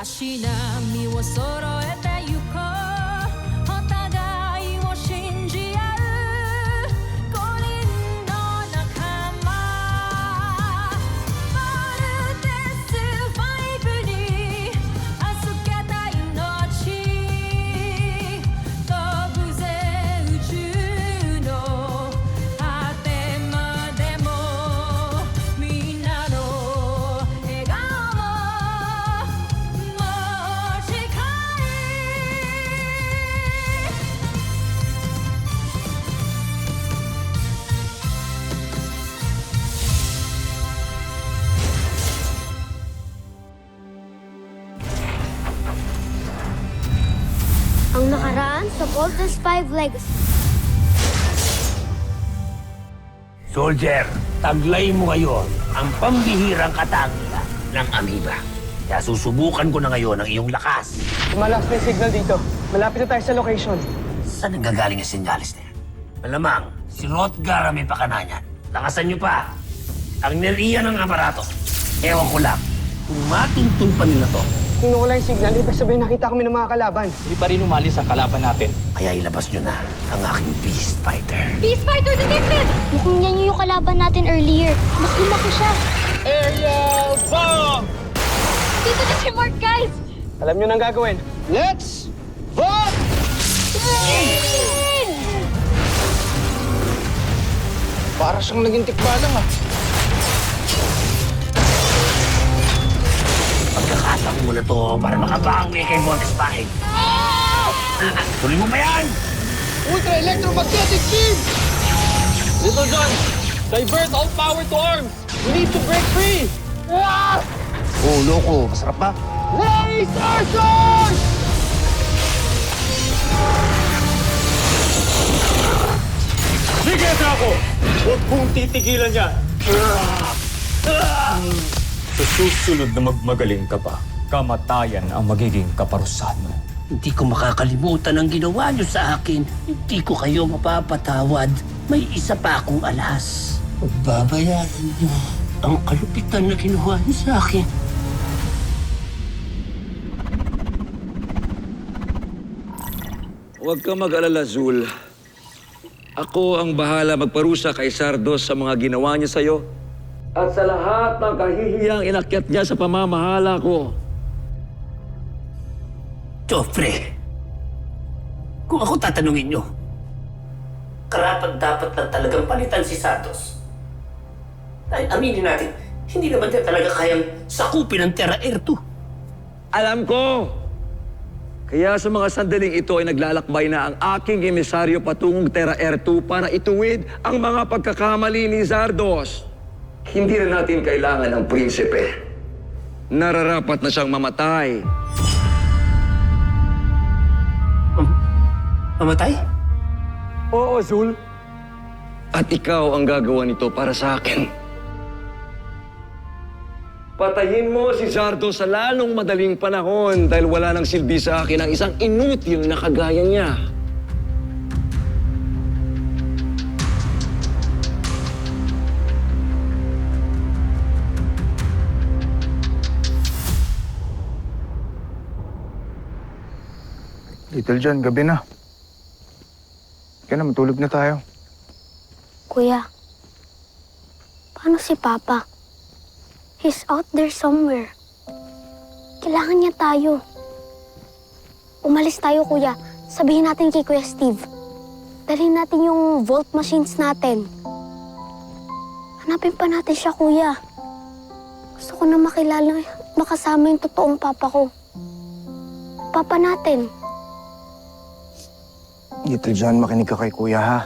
足並みを揃えてゆこうお互いを信じ合う五人の仲間まるでスファイブに預けた命飛ぶぜ宇宙の果てまでもみんなの笑顔も近いAng nakaraan sa Voltes 5 Legacy. Soldier, taglay mo ngayon ang pambihirang katangian ng Amoeba. Kaya susubukan ko na ngayon ang iyong lakas. Malakas na yung signal dito. Malapit na tayo sa location. Saan ang gagaling ang sinyalis na yan? Malamang, si Rotgar ang may pakana niyan. Lakasan niyo pa. Ang neriya ng aparato. Ewan ko lang, kung matuntun pa nila to, Kung nawala yung signal, ibig sabihin nakita kami ng mga kalaban. Hindi pa rin umalis ang kalaban natin. kaya ilabas niyo na ang aking Beast Fighter. Beast Fighter detected! Mukhang yan yung kalaban natin earlier. Mas lumaki siya. Aerial bomb! Dito na si Mark, guys! Alam nyo nang gagawin. Let's vote! Para siyang naging tikbalang ah. Pagkakataon mo na to para makabangi kay Voltes 5. Tuloy mo ba yan? Ultra electromagnetic beam! Little John, divert all power to arms! We need to break free! Oh, loko. Masarap ba? Laser sword! Sige, Draco! Huwag kong titigilan yan! Sa susunod na magmagaling ka pa, kamatayan ang magiging kaparusahan mo. Hindi ko makakalimutan ang ginawa niyo sa akin. Hindi ko kayo mapapatawad. May isa pa akong alas. Babayaran niyo ang kalupitan na ginawa niyo sa akin. Huwag kang mag-alala, Zul. Ako ang bahala magparusa kay Sardos sa mga ginawa niya sa'yo. At sa lahat ng kahihiyang inakyat niya sa pamamahala ko. Joffrey, kung ako tatanungin niyo, karapat-dapat lang talagang palitan si Santos. Dahil aminin natin, hindi naman niya talaga kayang sakupin ang Terra Air 2. Alam ko! Kaya sa mga sandaling ito ay naglalakbay na ang aking emisaryo patungong Terra Air 2 para ituwid ang mga pagkakamali ni Zardos. Hindi na natin kailangan ng prinsipe. Nararapat na siyang mamatay. Mamatay? Oo, Zul. At ikaw ang gagawa nito para sa akin. Patayin mo si Zardo sa lalong madaling panahon dahil wala nang silbi sa akin ang isang inutil na kagaya niya. Little John, gabi na. Kaya na, matulog na tayo. Kuya, paano si Papa? He's out there somewhere. Kailangan niya tayo. Umalis tayo, Kuya. Sabihin natin kay Kuya Steve. Dalhin natin yung vault machines natin. Hanapin pa natin siya, Kuya. Gusto ko na makilala, makasama yung totoong Papa ko. Papa natin. Little John, makinig ka kay Kuya, ha?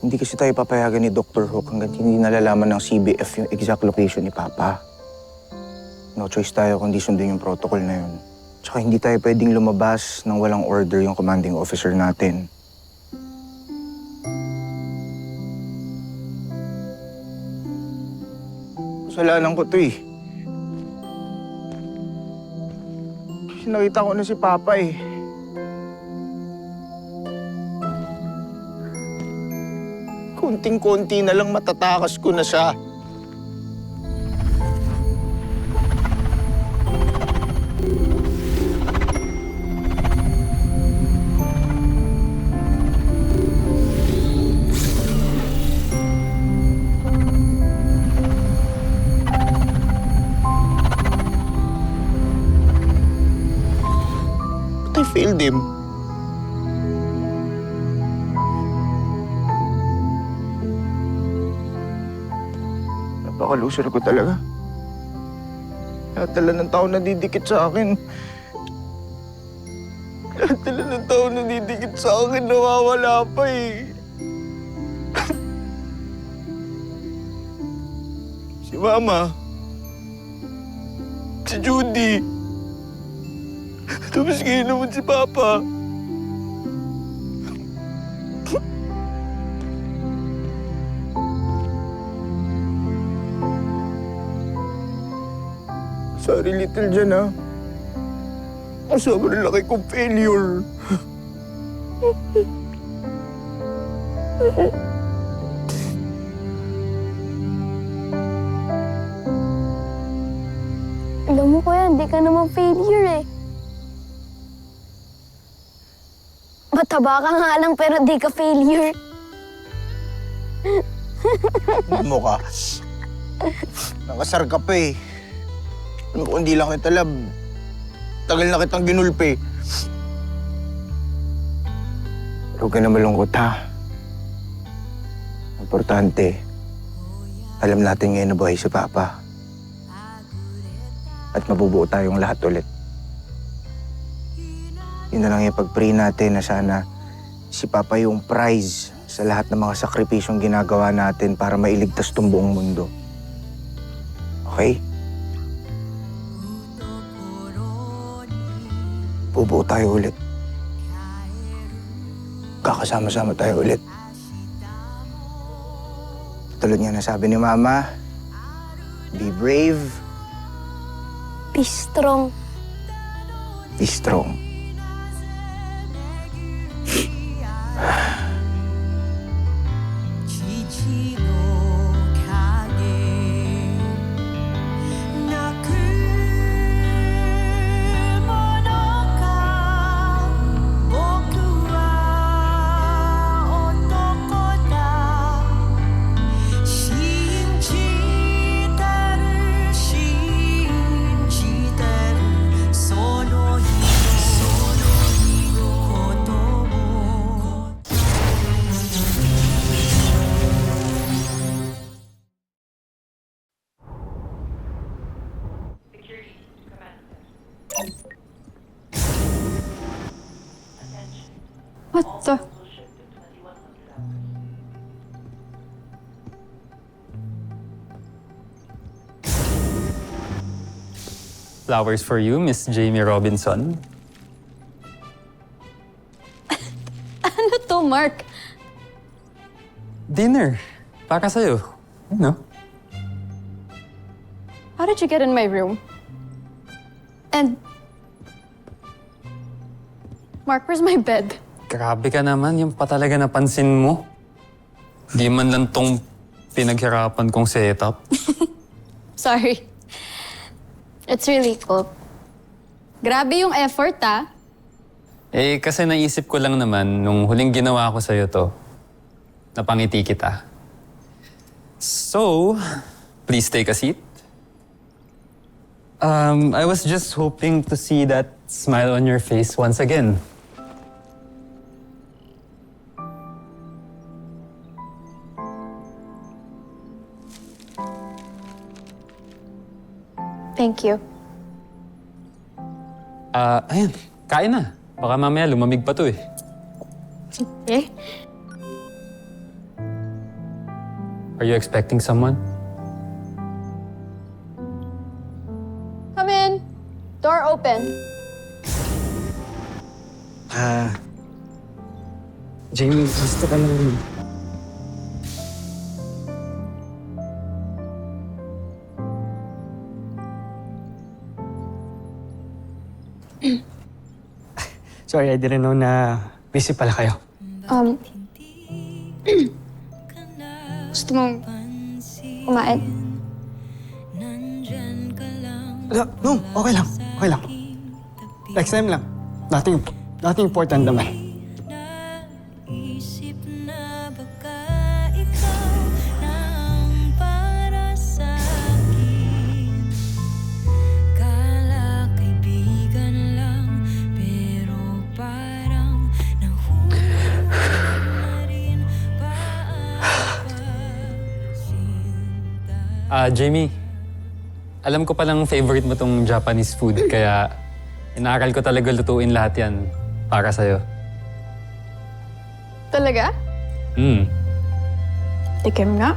Hindi kasi tayo papayagan ni Dr. Hook hanggang hindi nalalaman ng CBF yung exact location ni Papa. No choice tayo kundi sundin yung protocol na yun. Tsaka hindi tayo pwedeng lumabas nang walang order yung commanding officer natin. Kasalanan ko to eh. Kasi nakita ko na si Papa eh. Kunting-kunti na lang matatakas ko na siya. failed him. Napaka-loser ko talaga. Lahat ng tao nadidikit sa akin. Lahat ng tao nadidikit sa akin, nawawala pa eh. Si Mama. Si Judy. Tapos ngayon naman si Papa. Sorry, Little Jan, ha? Sobrang laki kong failure. Alam mo, Kuya, hindi ka naman failure eh. Mataba ka nga lang pero di ka failure. Ano ka? Nakasar ka pa eh. Ano kung hindi lang kita love, tagal na kitang ginulpi. Pero huwag ka na malungkot, ha? Importante, alam natin ngayon na buhay si Papa. At mabubuo tayong lahat ulit. Yun na lang yung pag-pray natin na sana si Papa yung prize sa lahat ng mga sakripisyong ginagawa natin para mailigtas tong buong mundo. Okay? Bubuo tayo ulit. Kakasama-sama tayo ulit. Tulad nga nasabi ni Mama, be brave, Be strong. be strong. What the? Flowers for you, Miss Jamie Robinson. Ano to, Mark? Dinner. Para sa'yo. Ano? How did you get in my room? And... Mark, where's my bed? Grabe ka naman, yung pa talaga napansin mo. Di man lang tong pinaghirapan kong setup. Sorry. It's really cool. Grabe yung effort, ah. Eh, kasi naisip ko lang naman, nung huling ginawa ko sa'yo to, napangiti kita. So, please take a seat. I was just hoping to see that smile on your face once again. Thank you. Ayan, kain na. Baka mamaya lumamig pa to eh. Eh? Are you expecting someone? Come in. Door open. Jamie, gusto ka lang. Sorry, I didn't know na busy pala kayo. Gusto mong kumain? No, okay lang. Okay lang. Next time lang. Nothing important naman. Isip na baka ikaw nang para sa akin. Kala kaibigan lang, pero Jamie, alam ko palang favorite mo tong Japanese food, kaya inaaral ko talaga lutuin lahat yan para sa'yo. Talaga? Tikim nga.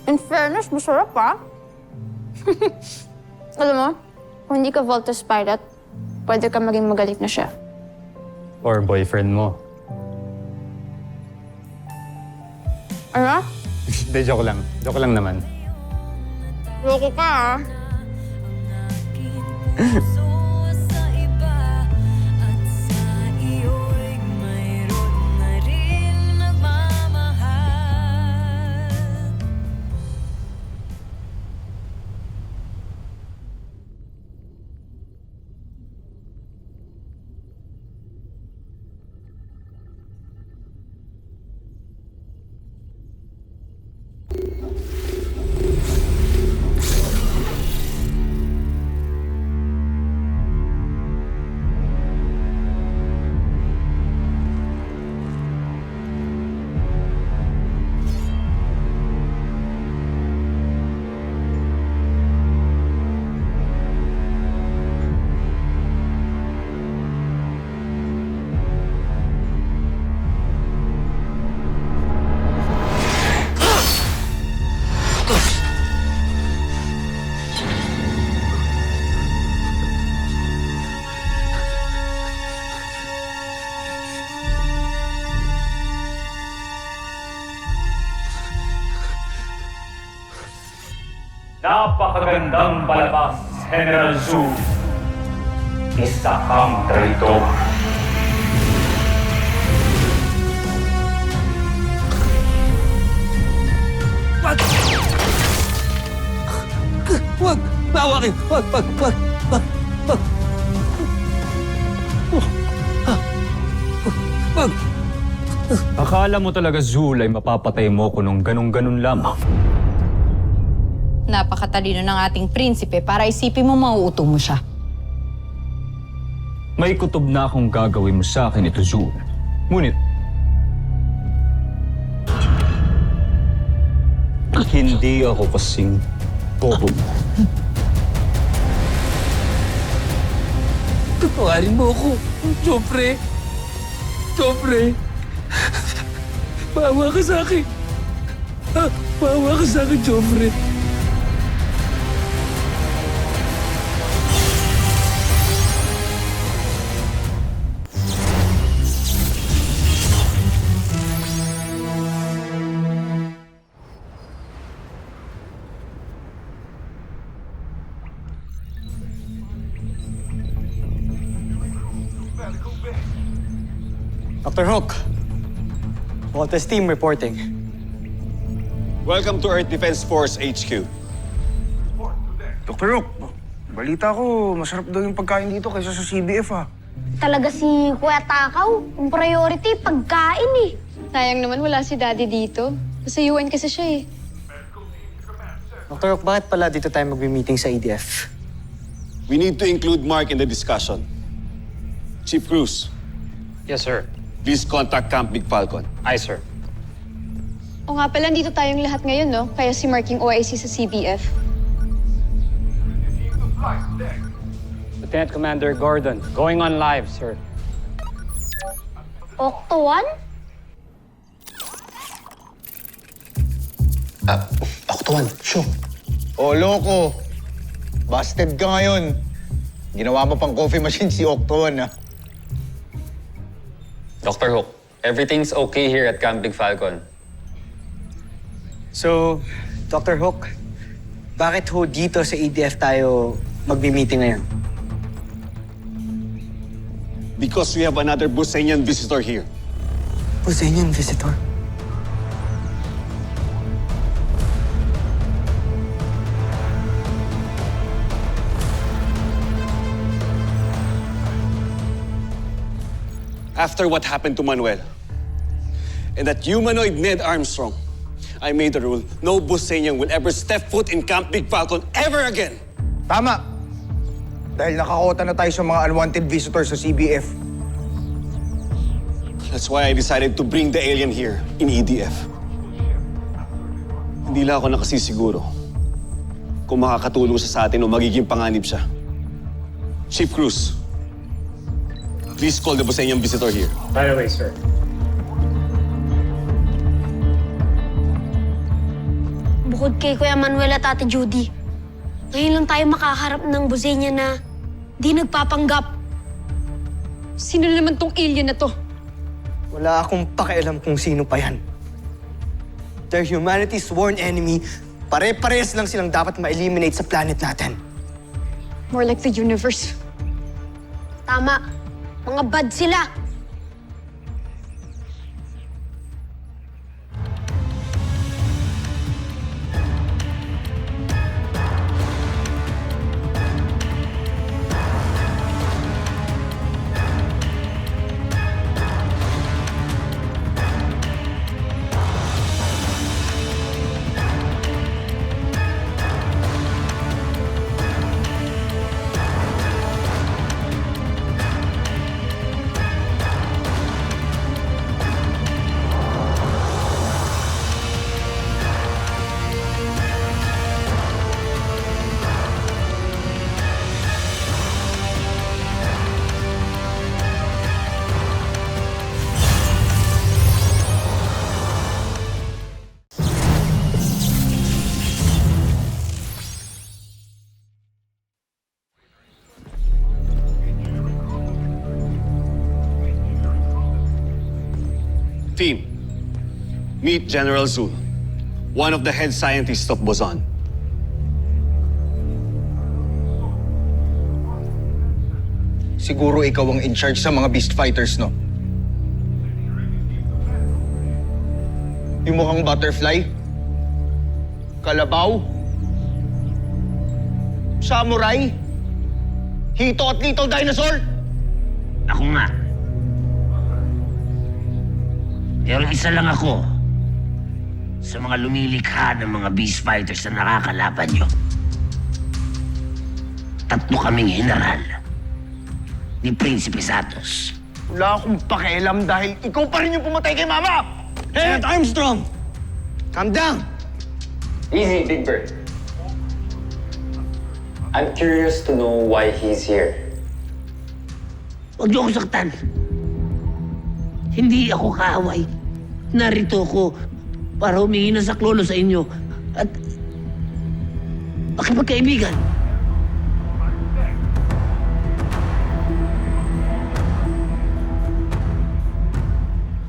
In fairness, masarap pa. Alam mo, kung hindi ka Voltes Pirate, pwede ka maging magalit na siya. Or boyfriend mo. Ano? Hindi, joke lang. Joke lang naman. Loko ka ah. puso sa iba at sa iyo'y mayroon na rin nagmamahal. Napakagandang palabas, General Zhu. Isa kang traitor. Wag! Bawakin! Wag! Wag! Akala mo talaga, Zul, ay mapapatay mo ko nung ganun-ganun lamang. Napakatalino ng ating prinsipe para isipin mo mauuto mo siya. May kutob na akong gagawin mo sa akin ito, Zul. Ngunit, hindi ako kasing bobo mo. Patawarin mo ako, Joffrey! Joffrey! Maawa ka sa akin! Maawa ka sa akin, Joffrey! Dr. Hook, Voltes team reporting. Welcome to Earth Defense Force HQ. Dr. Rook, balita ko, masarap daw yung pagkain dito kaysa sa CBF ah. Talaga si Kuya Takaw, ang priority, pagkain eh. Sayang naman wala si Daddy dito. Sa UN kasi siya eh. Dr. Hook, bakit pala dito tayo mag-meeting sa EDF? We need to include Mark in the discussion. Chief Cruz, Yes, sir. please contact Camp Big Falcon. Aye, sir. O nga pala, dito tayong lahat ngayon, no? Kaya si Mark yung OIC sa CBF. Lieutenant Commander Gordon, going on live, sir. Octo 1? Octoan, sure. Oh, loko. Busted ka ngayon. Ginawa mo pang coffee machine si Octoan ah. Dr. Hook, everything's okay here at Camp Big Falcon. So, Dr. Hook, bakit ho dito sa EDF tayo mag-meeting ngayon? Because we have another Busenian visitor here. Busenian visitor? After what happened to Manuel and that humanoid Ned Armstrong, I made a rule, no Busenian will ever step foot in Camp Big Falcon ever again. Tama. Dahil nakakota na tayo sa mga unwanted visitors sa CBF. That's why I decided to bring the alien here in EDF. Hindi lang ako nakasisiguro kung makakatulong siya sa atin o magiging panganib siya. Chief Cruz, please call the Busenyang visitor here. Right away, sir. Bukod kay Kuya Manuel at Ate Judy, ngayon lang tayo makaharap ng Busenya na di nagpapanggap. Sino naman tong alien na to? Wala akong pakialam kung sino pa yan. They're humanity's sworn enemy. Pare-pares lang silang dapat ma-eliminate sa planet natin. More like the universe. Tama, mga bad sila. Team, meet General Zul, one of the head scientists of Boson. Siguro ikaw ang in charge sa mga beast fighters, no? Yung mukhang butterfly? Kalabaw? Samurai? Hito at Little Dinosaur? Ako nga. Pero isa lang ako sa mga lumilikha ng mga beast fighters na nakakalaban nyo. 3 kaming general ni Prinsipe Santos. Wala akong pakialam dahil ikaw pa rin yung pumatay kay Mama! Lieutenant Armstrong! Calm down! Easy, Big Bird. I'm curious to know why he's here. Huwag niyo ako saktan. Hindi ako kaaway. Narito ako para humingi ng saklolo sa inyo at makipagkaibigan.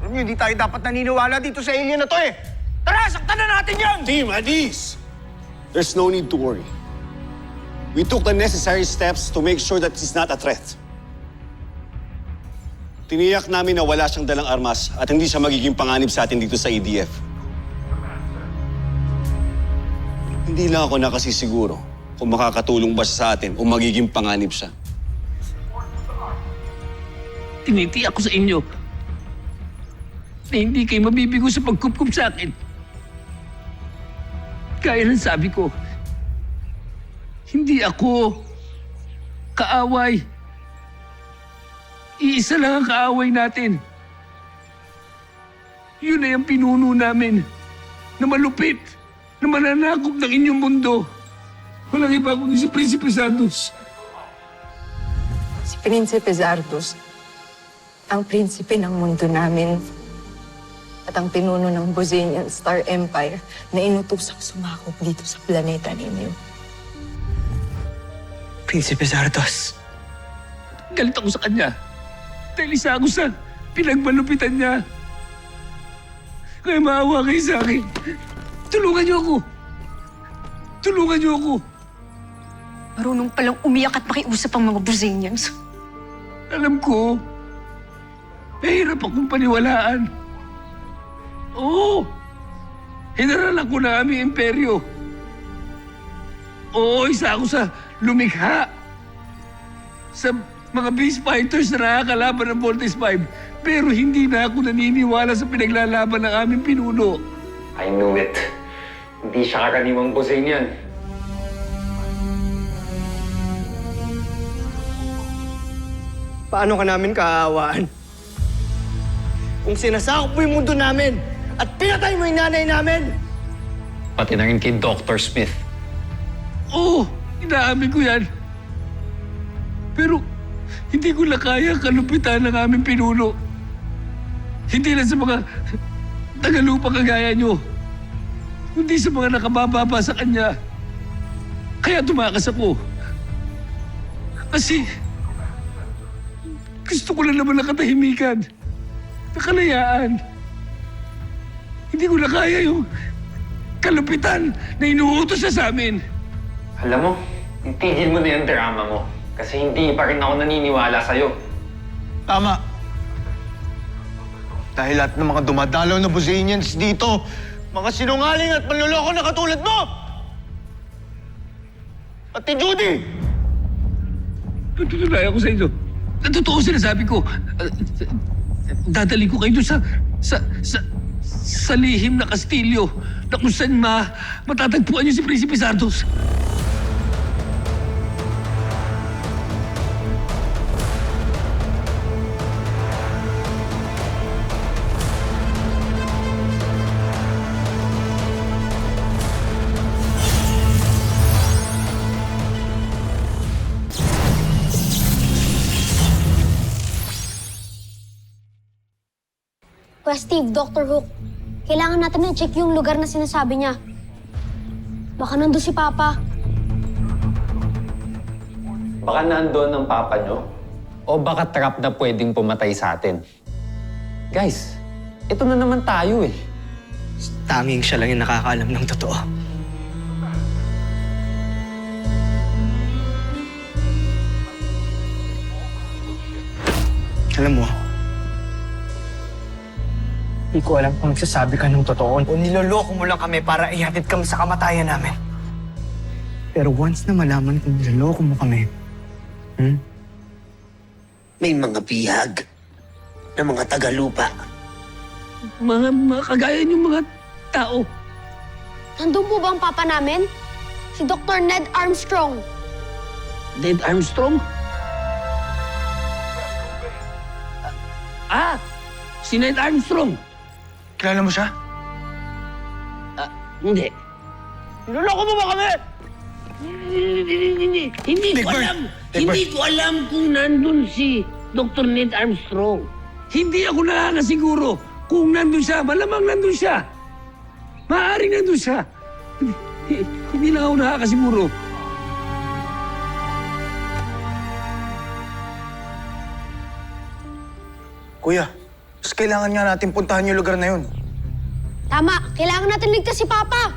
Alam niyo, hindi tayo dapat naniniwala dito sa alien na to eh! Tara, saktan na natin yan! Team, at ease! There's no need to worry. We took the necessary steps to make sure that he's not a threat. Tiniyak namin na wala siyang dalang armas at hindi siya magiging panganib sa atin dito sa EDF. Hindi lang ako nakasisiguro kung makakatulong ba siya sa atin o magiging panganib siya. Tinitiyak ko sa inyo na hindi kayo mabibigo sa pagkupkup sa akin. Kaya ng sabi ko, hindi ako kaaway. Iisa lang ang kaaway natin. Yun ay ang pinuno namin na malupit, na mananakop ng inyong mundo. Walang iba kundi si Prinsipe Santos. Si Prinsipe Zardos, ang prinsipe ng mundo namin at ang pinuno ng Bosenian Star Empire na inutusang sumakop dito sa planeta ninyo. Prinsipe Zardos. Galit ako sa kanya. Dahil isa ako sa pinagmalupitan niya. Kaya maawa kayo sa akin. Tulungan niyo ako. Tulungan niyo ako. Marunong palang umiyak at makiusap ang mga Bosenians. Alam ko, mahirap akong paniwalaan. Oo, General ako na aming imperyo. Oo, isa ako sa lumikha sa mga beast fighters na nakakalaban ng Voltes 5. Pero hindi na ako naniniwala sa pinaglalaban ng aming pinuno. I knew it. Hindi siya karaniwang Bosenian. Paano ka namin kaawaan? kung sinasakop mo yung mundo namin at pinatay mo yung nanay namin. Pati na rin kay Dr. Smith. Oo, inaamin ko yan. Pero hindi ko na kaya kalupitan ng aming pinuno. Hindi lang sa mga tagalupa kagaya nyo, kundi sa mga nakabababa sa kanya. Kaya tumakas ako. Kasi gusto ko lang naman ng katahimikan, na kalayaan. Hindi ko na kaya yung kalupitan na inuutos siya sa amin. Alam mo, itigil mo na yung drama mo. Kasi hindi pa rin ako naniniwala sa'yo. Tama. Dahil lahat ng mga dumadalaw na Buzanians dito, mga sinungaling at manloloko na katulad mo! Pati Judy! Natutunayan ko sa inyo. Totoo sinasabi ko. Dadali ko kayo doon sa lihim na kastilyo na kung saan matatagpuan niyo si Prinsipe Zardos. Kuya Steve, Dr. Hook, kailangan natin na-check yung lugar na sinasabi niya. Baka nandun si Papa. Baka nandoon ang papa nyo? O baka trap na pwedeng pumatay sa atin? Guys, ito na naman tayo eh. Tanging siya lang yung nakakaalam ng totoo. Alam mo, hindi ko alam kung nagsasabi ka ng totoo o niloloko mo lang kami para ihatid kami sa kamatayan namin. Pero once na malaman kung niloloko mo kami, May mga bihag na mga tagalupa. Mga kagaya niyong mga tao. Nandun po ba ang Papa namin? Si Dr. Ned Armstrong. Ned Armstrong? Si Ned Armstrong. kilala mo siya? Hindi. Niloloko mo ba kami? Hindi ko alam. Hindi ko alam kung nandun si Dr. Ned Armstrong. Hindi ako nakakasiguro kung nandun siya. Malamang nandun siya. Maaaring nandun siya. Hindi na ako nakakasiguro. Kuya, mas kailangan nga natin puntahan yung lugar na yun. Tama, kailangan natin ligtas si Papa.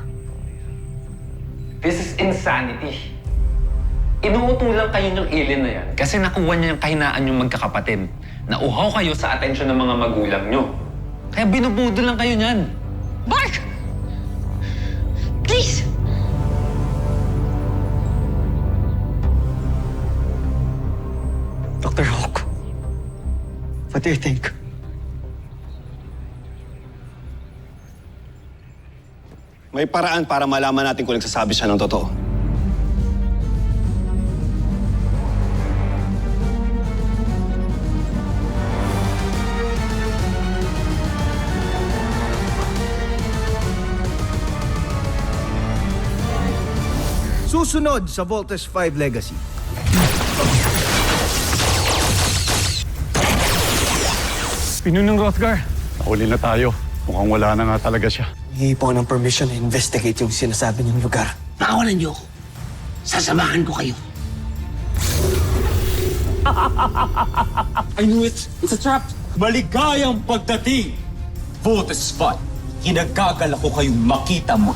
This is insanity. Inuutulang kayo ng alien na yan kasi nakuha niya yung kahinaan yung magkakapatid. Nauhaw kayo sa atensyon ng mga magulang nyo. Kaya binubudol lang kayo niyan. Mark! Please! Dr. Hawk, what do you think? May paraan para malaman natin kung nagsasabi siya ng totoo. Susunod sa Voltes 5 Legacy. Pinunong Rothgar, nahuli na tayo. Mukhang wala na nga talaga siya. Hingi po ng permission na investigate yung sinasabi niyong lugar. Pakawalan niyo ako. Sasamahan ko kayo. I knew it! It's a trap! Maligayang pagdating! Voltes 5, kinagagal ako kayong makita mo.